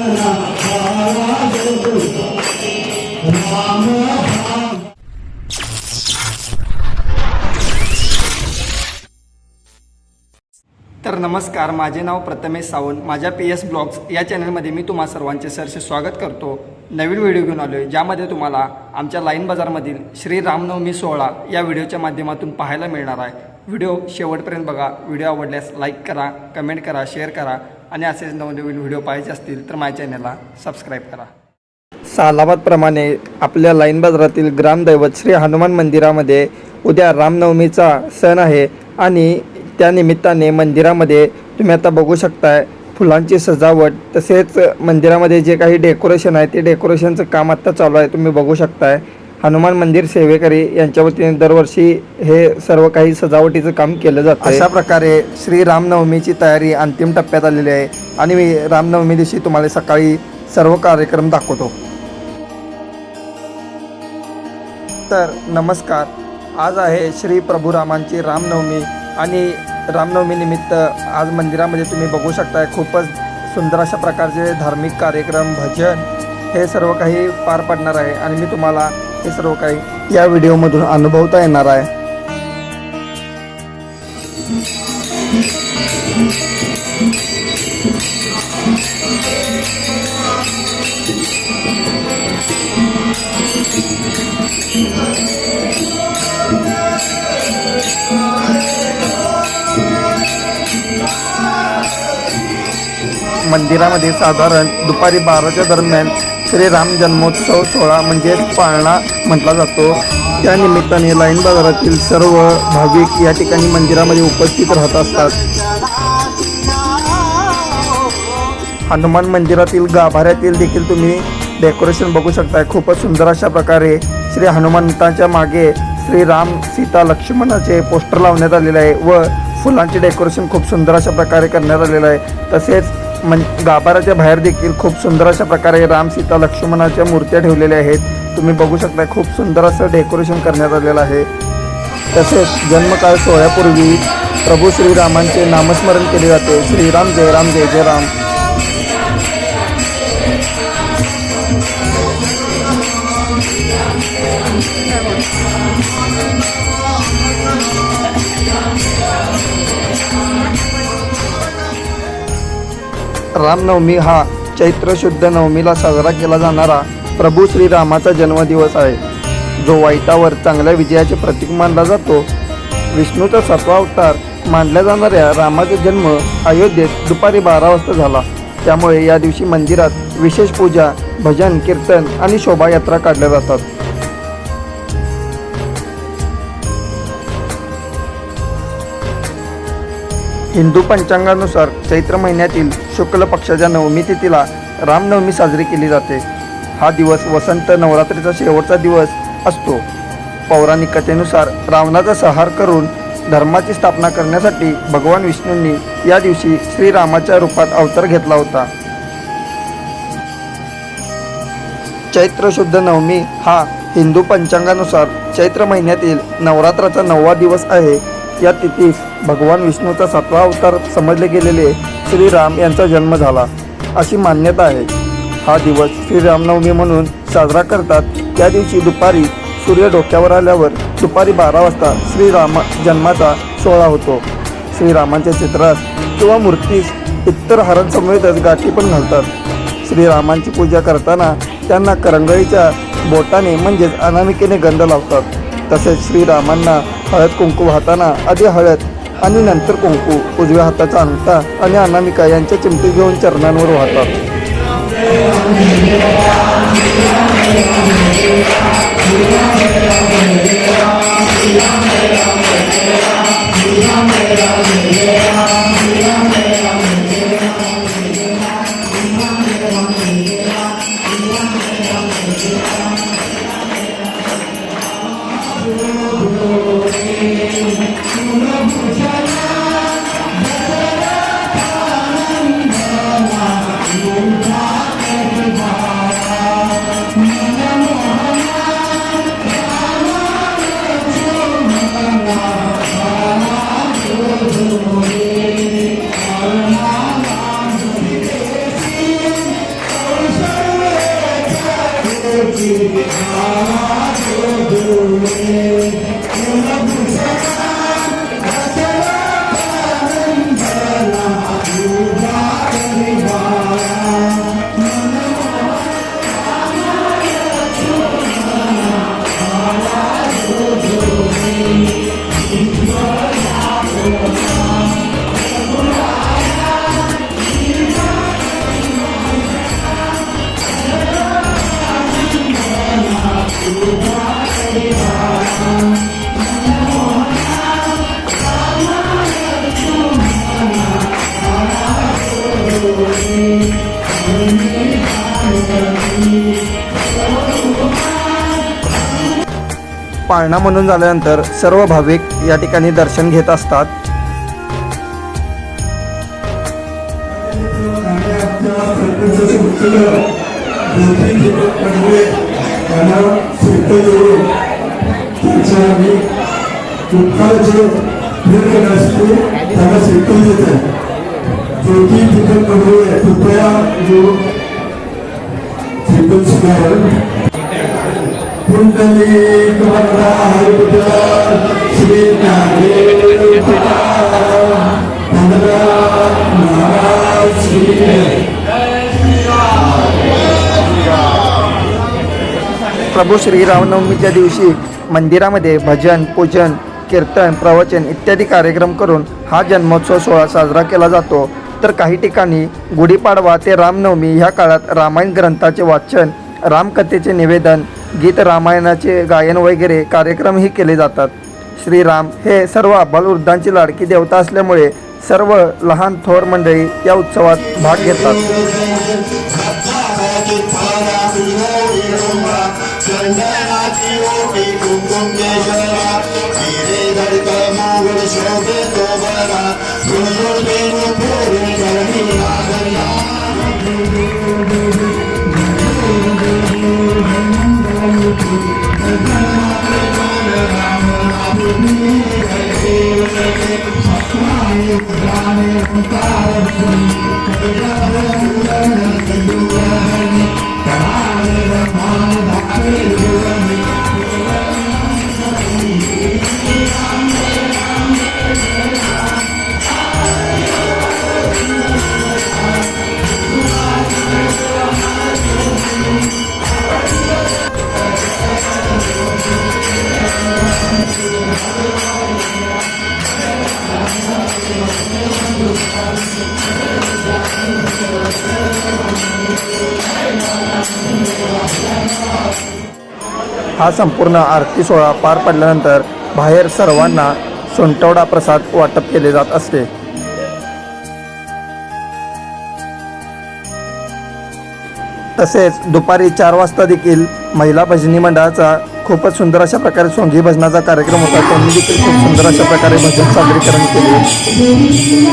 तर नमस्कार, माझे नाव प्रथमेश सावंत. माझ्या PS ब्लॉग्स या चॅनलमध्ये मी तुम्हा सर्वांचे सहर्ष स्वागत करतो. नवीन व्हिडिओ घेऊन आलो आहे, ज्यामध्ये तुम्हाला आमच्या लाईन बाजारमधील श्री रामनवमी सोहळा या व्हिडिओच्या माध्यमातून पाहायला मिळणार आहे. व्हिडिओ शेवटपर्यंत बघा. व्हिडिओ आवडल्यास लाईक करा, कमेंट करा, शेअर करा आणि असेच नवनवीन व्हिडिओ पाहायचे असतील तर माझ्या चॅनलला सबस्क्राईब करा. सालाबादप्रमाणे आपल्या लाईन बाजारातील ग्रामदैवत श्री हनुमान मंदिरामध्ये उद्या रामनवमीचा सण आहे आणि त्या निमित्ताने मंदिरामध्ये तुम्ही आता बघू शकताय फुलांची सजावट, तसेच मंदिरामध्ये जे काही डेकोरेशन आहे ते डेकोरेशनचं काम आत्ता चालू आहे. तुम्ही बघू शकताय हनुमान मंदिर सेवेकरी यांच्या वतीने दरवर्षी हे सर्व काही सजावटीचं काम केलं जातं. अशा प्रकारे श्री रामनवमीची तयारी अंतिम टप्प्यात आलेली आहे आणि मी रामनवमी दिवशी तुम्हाला सकाळी सर्व कार्यक्रम दाखवतो. तर नमस्कार, आज आहे श्री प्रभू रामांची रामनवमी आणि रामनवमी निमित्त आज मंदिरामध्ये तुम्ही बघू शकताय खूपच सुंदर अशा प्रकारचे धार्मिक कार्यक्रम, भजन हे सर्व काही पार पडणार आहे आणि मी तुम्हाला हे सर्व काही या व्हिडिओमधून अनुभवता येणार आहे. मंदिरामध्ये साधारण दुपारी 12च्या दरम्यान श्रीराम जन्मोत्सव सोहळा म्हणजे पाळणा म्हटला जातो. त्या निमित्ताने लाईन बाजारातील सर्व भाविक या ठिकाणी मंदिरामध्ये उपस्थित राहत असतात. हनुमान मंदिरातील गाभाऱ्यातील देखील तुम्ही डेकोरेशन बघू शकताय. खूपच सुंदर अशा प्रकारे श्री हनुमंतांच्या मागे श्रीराम, सीता, लक्ष्मणाचे पोस्टर लावण्यात आलेले आहे व फुलांचे डेकोरेशन खूप सुंदर अशा प्रकारे करण्यात आलेलं आहे. तसेच गाभाऱ्याच्या बाहेर देखील खूप सुंदर अशा प्रकारे राम, सीता, लक्ष्मणाच्या मूर्त्या ठेवलेल्या आहेत. तुम्ही बघू शकता खूप सुंदर असं डेकोरेशन करण्यात आलेलं आहे. तसेच जन्मकाळ सोहळ्यापूर्वी प्रभू श्रीरामांचे नामस्मरण केले जाते. श्रीराम जय राम, जय जय राम. रामनवमी हा चैत्र शुद्ध नवमीला साजरा केला जाणारा प्रभू श्रीरामाचा जन्मदिवस आहे, जो वाईटावर चांगल्या विजयाचे प्रतीक मानला जातो. विष्णूचा 7वा अवतार मानल्या जाणाऱ्या रामाचा जन्म अयोध्येत दुपारी 12 वाजता झाला. त्यामुळे या दिवशी मंदिरात विशेष पूजा, भजन, कीर्तन आणि शोभायात्रा काढल्या जातात. हिंदू पंचांगानुसार चैत्र महिन्यातील शुक्ल पक्षाच्या नवमी तिथीला रामनवमी साजरी केली जाते. हा दिवस वसंत नवरात्रीचा शेवटचा दिवस असतो. पौराणिक कथेनुसार रावणाचा संहार करून धर्माची स्थापना करण्यासाठी भगवान विष्णूंनी या दिवशी श्रीरामाच्या रूपात अवतार घेतला होता. चैत्र शुद्ध नवमी हा हिंदू पंचांगानुसार चैत्र महिन्यातील नवरात्राचा 9वा दिवस आहे. या तिथीस भगवान विष्णूचा 7वा अवतार समजले गेलेले श्रीराम यांचा जन्म झाला अशी मान्यता आहे. हा दिवस श्रीरामनवमी म्हणून साजरा करतात. त्या दिवशी दुपारी सूर्य डोक्यावर आल्यावर दुपारी 12 वाजता श्रीराम जन्माचा सोहळा होतो. श्रीरामांच्या चित्रास किंवा मूर्तीस इतर हारांसमवेतच गाठी पण घालतात. श्रीरामांची पूजा करताना त्यांना करंगळीच्या बोटाने म्हणजेच अनामिकेने गंध लावतात. तसेच श्रीरामांना हळद कुंकू वाहताना आधी हळद आणि नंतर कुंकू उजव्या हाताचा अंगठा आणि अनामिका यांच्या चिमटी घेऊन चरणांवर वाहतात. पाळणा म्हणून झाल्यानंतर सर्व भाविक या ठिकाणी दर्शन घेत असतात. प्रभू श्री रामनवमीच्या दिवशी मंदिरामध्ये भजन, पूजन, कीर्तन, प्रवचन इत्यादी कार्यक्रम करून हा जन्मोत्सव सोहळा साजरा केला जातो. तर काही ठिकाणी गुढीपाडवा ते रामनवमी ह्या काळात रामायण ग्रंथाचे वाचन, रामकथेचे निवेदन, गीत रामायणाचे गायन वगैरे कार्यक्रमही केले जातात. श्रीराम हे सर्व आबालवृद्धांची लाडकी देवता असल्यामुळे सर्व लहान थोर मंडळी या उत्सवात भाग घेतात. हा संपूर्ण आरती सोहळा पार पडल्यानंतर बाहेर सर्वांना सोंटवडा प्रसाद वाटप केले जात असते. तसेच दुपारी 4 वाजता देखील महिला भजनी मंडळाचा खूपच सुंदर अशा प्रकारे सोंगी भजनाचा कार्यक्रम होता. त्यांनी देखील खूप सुंदर अशा प्रकारे भजन सादरीकरण केले.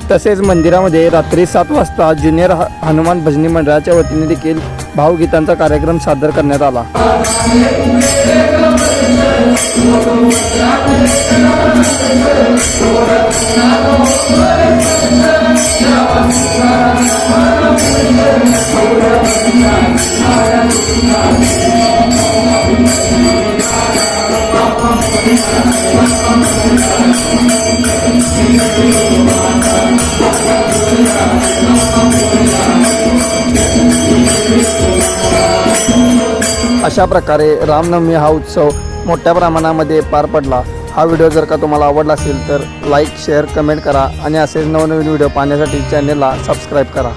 तसेच मंदिरामध्ये रात्री 7 वाजता ज्युनियर हनुमान भजनी मंडळाच्या वतीने देखील भावगीतांचा कार्यक्रम सादर करण्यात आला. अशा प्रकारे रामनवमी हा उत्सव मोठ्या प्रमाणामध्ये पार पडला. हा व्हिडिओ जर का तुम्हाला आवडला असेल तर लाईक, शेअर, कमेंट करा आणि असेच नवनवीन व्हिडिओ पाहण्यासाठी चॅनलला सबस्क्राईब करा.